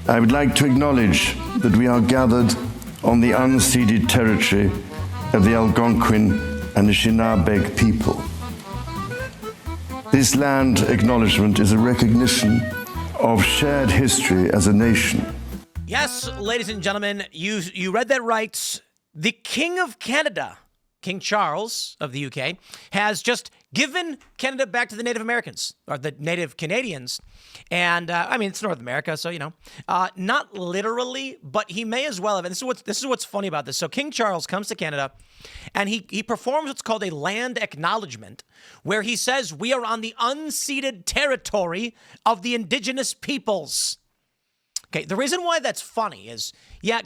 I would like to acknowledge that we are gathered on the unceded territory of the Algonquin and Anishinaabe people. This land acknowledgement is a recognition of shared history as a nation. Yes, ladies and gentlemen, you read that right. The King of Canada, King Charles of the UK, has just given Canada back to the Native Americans, or the Native Canadians. And, I mean, it's North America, so, not literally, but he may as well have. And this is what's funny about this. So King Charles comes to Canada, and he performs what's called a land acknowledgement, where he says, we are on the unceded territory of the Indigenous peoples. Okay, the reason why that's funny is,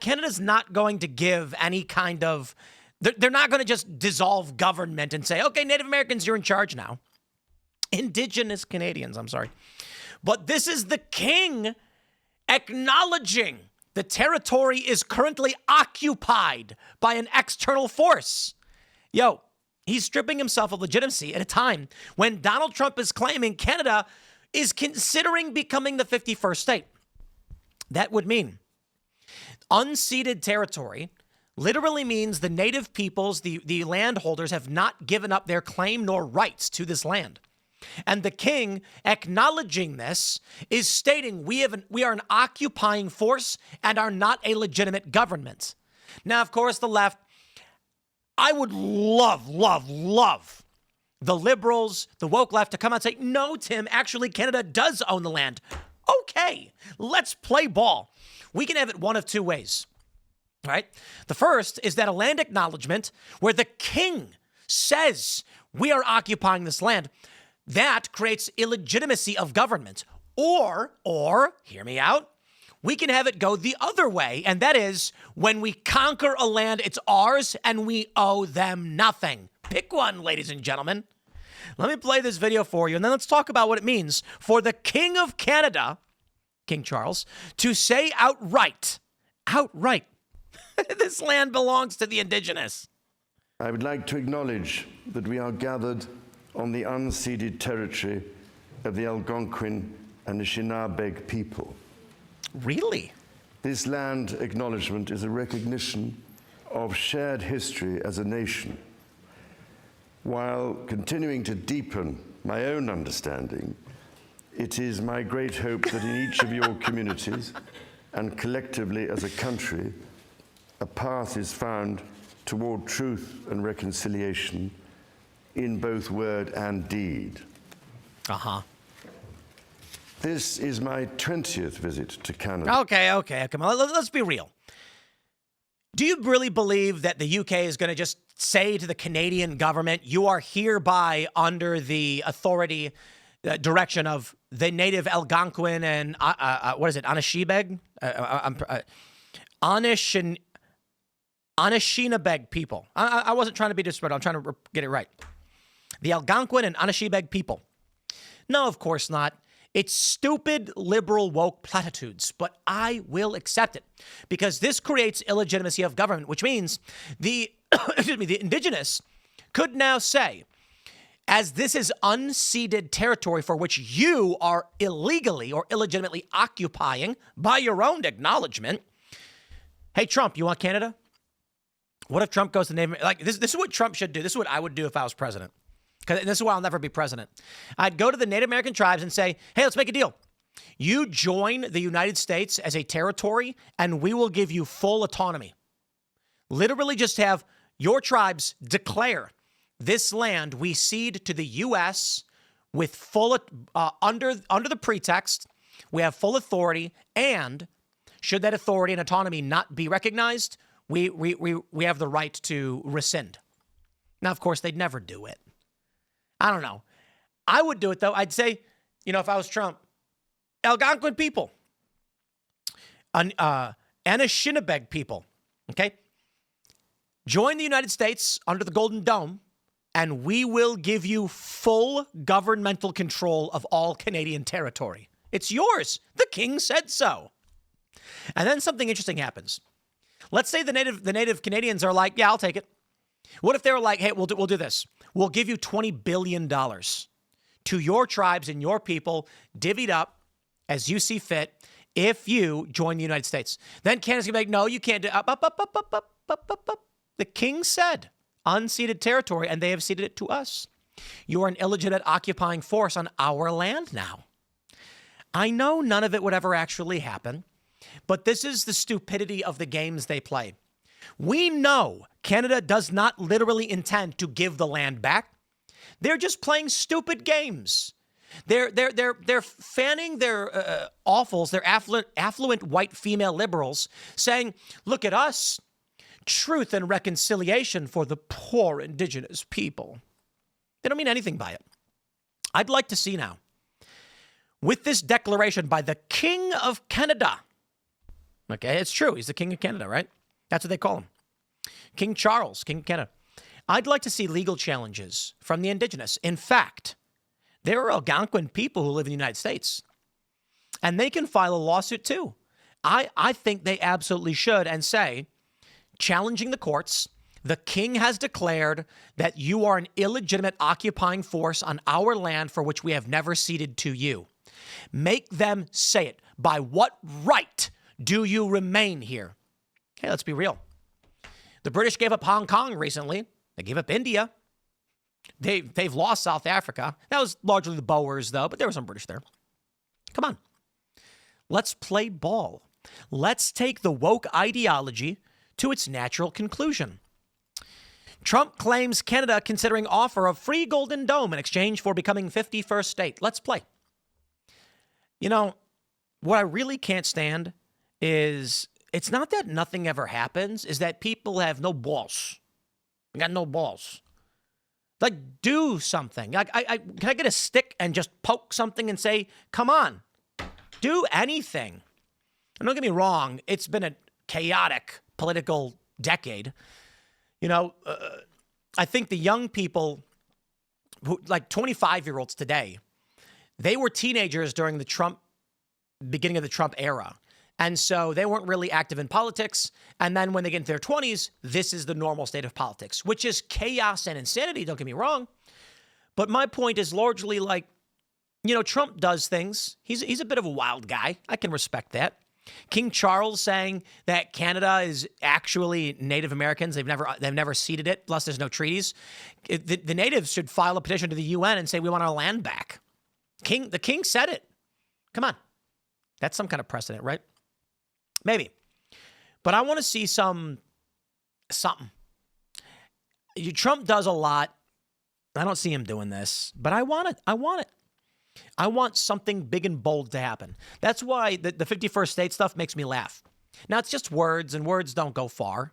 Canada's not going to give any kind of... They're not going to just dissolve government and say, okay, Native Americans, you're in charge now. Indigenous Canadians, I'm sorry. But this is the king acknowledging the territory is currently occupied by an external force. He's stripping himself of legitimacy at a time when Donald Trump is claiming Canada is considering becoming the 51st state. That would mean unceded territory literally means the native peoples, the landholders, have not given up their claim nor rights to this land. And the king, acknowledging this, is stating we are an occupying force and are not a legitimate government. Now, of course, the left, I would love the liberals, the woke left to come out and say, no, Tim, actually, Canada does own the land. Okay, let's play ball. We can have it one of two ways. All right. The first is that a land acknowledgement where the king says we are occupying this land, that creates illegitimacy of government. Or, hear me out, we can have it go the other way. And that is when we conquer a land, it's ours and we owe them nothing. Pick one, ladies and gentlemen. Let me play this video for you. And then let's talk about what it means for the King of Canada, King Charles, to say outright, this land belongs to the Indigenous. I would like to acknowledge that we are gathered on the unceded territory of the Algonquin and Anishinaabe people. Really? This land acknowledgement is a recognition of shared history as a nation, while continuing to deepen my own understanding. It is my great hope that in each of your communities and collectively as a country, a path is found toward truth and reconciliation in both word and deed. This is my 20th visit to Canada. Okay, come on, let's be real. Do you really believe that the UK is going to just say to the Canadian government, you are hereby under the authority, direction of the native Algonquin and, Anishinaabe? Anishinaabe people. I wasn't trying to be disrespectful. I'm trying to get it right. The Algonquin and Anishinaabe people. No, of course not. It's stupid, liberal, woke platitudes, but I will accept it because this creates illegitimacy of government, which means the Indigenous could now say, as this is unceded territory for which you are illegally or illegitimately occupying by your own acknowledgement. Hey, Trump, you want Canada? What if Trump goes to name, this is what Trump should do. This is what I would do if I was president. And this is why I'll never be president. I'd go to the Native American tribes and say, hey, let's make a deal. You join the United States as a territory, and we will give you full autonomy. Literally just have your tribes declare this land we cede to the U.S. with full, under the pretext, we have full authority, and should that authority and autonomy not be recognized, we have the right to rescind. Now, of course, they'd never do it. I don't know. I would do it, though. I'd say, if I was Trump, Algonquin people, Anishinaabe people, okay? Join the United States under the Golden Dome, and we will give you full governmental control of all Canadian territory. It's yours. The king said so. And then something interesting happens. Let's say the native Canadians are like, yeah, I'll take it. What if they were like, hey, we'll do this. We'll give you $20 billion to your tribes and your people, divvied up as you see fit if you join the United States. Then Canada's going to be like, no, you can't do up. The king said unceded territory, and they have ceded it to us. You are an illegitimate occupying force on our land now. I know none of it would ever actually happen, but this is the stupidity of the games they play. We know Canada does not literally intend to give the land back. They're just playing stupid games. They're fanning their awfuls, their affluent white female liberals, saying, look at us, truth and reconciliation for the poor Indigenous people. They don't mean anything by it. I'd like to see now, with this declaration by the King of Canada, okay, it's true, he's the King of Canada, right? That's what they call him. King Charles, King of Canada. I'd like to see legal challenges from the Indigenous. In fact, there are Algonquin people who live in the United States, and they can file a lawsuit too. I think they absolutely should, and say, challenging the courts, the king has declared that you are an illegitimate occupying force on our land for which we have never ceded to you. Make them say it. By what right do you remain here? Hey, let's be real. The British gave up Hong Kong recently. They gave up India. They've lost South Africa. That was largely the Boers, though, but there were some British there. Come on. Let's play ball. Let's take the woke ideology to its natural conclusion. Trump claims Canada considering offer of free Golden Dome in exchange for becoming 51st state. Let's play. You know, what I really can't stand is it's not that nothing ever happens, is that people have no balls. They got no balls. Like, do something. Like, can I get a stick and just poke something and say, come on, do anything? And don't get me wrong, it's been a chaotic political decade. You know, I think the young people, who like 25-year-olds today, they were teenagers during the beginning of the Trump era. And so they weren't really active in politics. And then when they get into their 20s, this is the normal state of politics, which is chaos and insanity, don't get me wrong. But my point is largely like, you know, Trump does things. He's a bit of a wild guy. I can respect that. King Charles saying that Canada is actually Native Americans. They've never ceded it, plus there's no treaties. The natives should file a petition to the UN and say we want our land back. The king said it. Come on. That's some kind of precedent, right? Maybe. But I want to see something. Trump does a lot. I don't see him doing this, but I want it. I want something big and bold to happen. That's why the 51st state stuff makes me laugh. Now, it's just words, and words don't go far.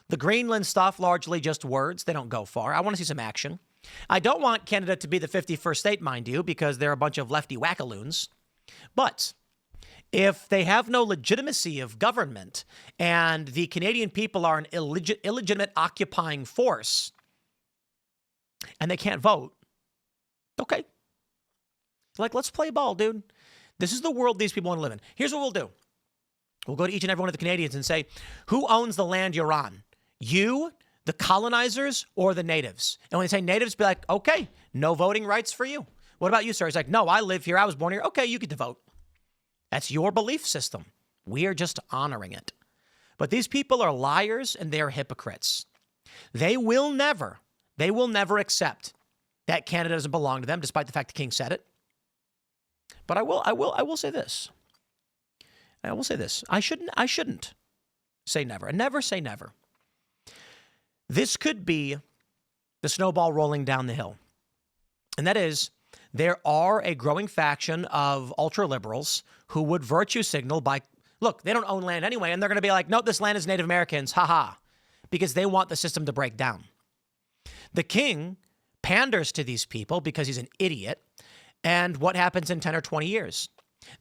The Greenland stuff, largely just words. They don't go far. I want to see some action. I don't want Canada to be the 51st state, mind you, because they're a bunch of lefty wackaloons. But if they have no legitimacy of government and the Canadian people are an illegitimate occupying force and they can't vote, okay. Like, let's play ball, dude. This is the world these people want to live in. Here's what we'll do. We'll go to each and every one of the Canadians and say, who owns the land you're on? You, the colonizers, or the natives? And when they say natives, be like, okay, no voting rights for you. What about you, sir? He's like, no, I live here. I was born here. Okay, you get to vote. That's your belief system. We are just honoring it. But these people are liars and they're hypocrites. They will never accept that Canada doesn't belong to them, despite the fact the king said it. But I will say this. I shouldn't say never. And never say never. This could be the snowball rolling down the hill. And that is, there are a growing faction of ultra-liberals who would virtue signal by, look, they don't own land anyway, and they're going to be like, nope, this land is Native Americans, haha, because they want the system to break down. The king panders to these people because he's an idiot. And what happens in 10 or 20 years?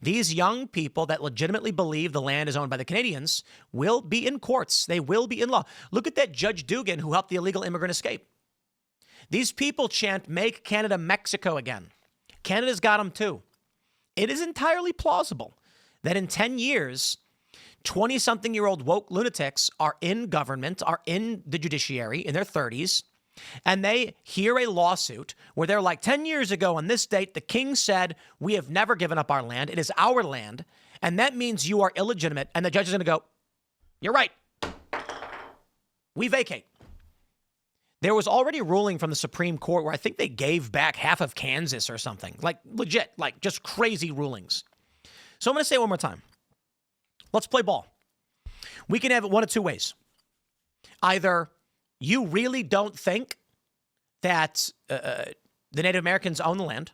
These young people that legitimately believe the land is owned by the Canadians will be in courts. They will be in law. Look at that Judge Dugan who helped the illegal immigrant escape. These people chant, make Canada Mexico again. Canada's got them too. It is entirely plausible that in 10 years, 20-something-year-old woke lunatics are in government, are in the judiciary in their 30s, and they hear a lawsuit where they're like, 10 years ago on this date, the king said, we have never given up our land. It is our land. And that means you are illegitimate. And the judge is going to go, you're right. We vacate. There was already a ruling from the Supreme Court where I think they gave back half of Kansas or something. Like legit, like just crazy rulings. So I'm going to say it one more time. Let's play ball. We can have it one of two ways. Either you really don't think that the Native Americans own the land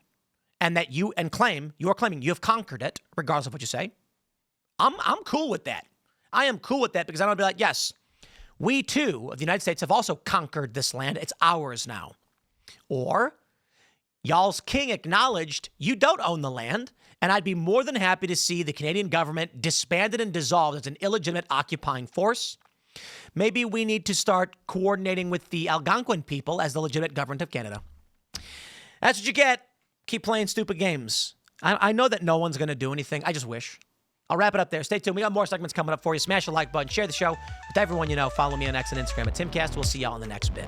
and that you are claiming you have conquered it, regardless of what you say. I'm cool with that. I am cool with that because I'm going to be like, yes, we too of the United States have also conquered this land. It's ours now. Or y'all's king acknowledged you don't own the land, and I'd be more than happy to see the Canadian government disbanded and dissolved as an illegitimate occupying force. Maybe we need to start coordinating with the Algonquin people as the legitimate government of Canada. That's what you get. Keep playing stupid games. I know that no one's going to do anything. I just wish. I'll wrap it up there. Stay tuned. We got more segments coming up for you. Smash the like button. Share the show with everyone you know. Follow me on X and Instagram at Timcast. We'll see y'all in the next bit.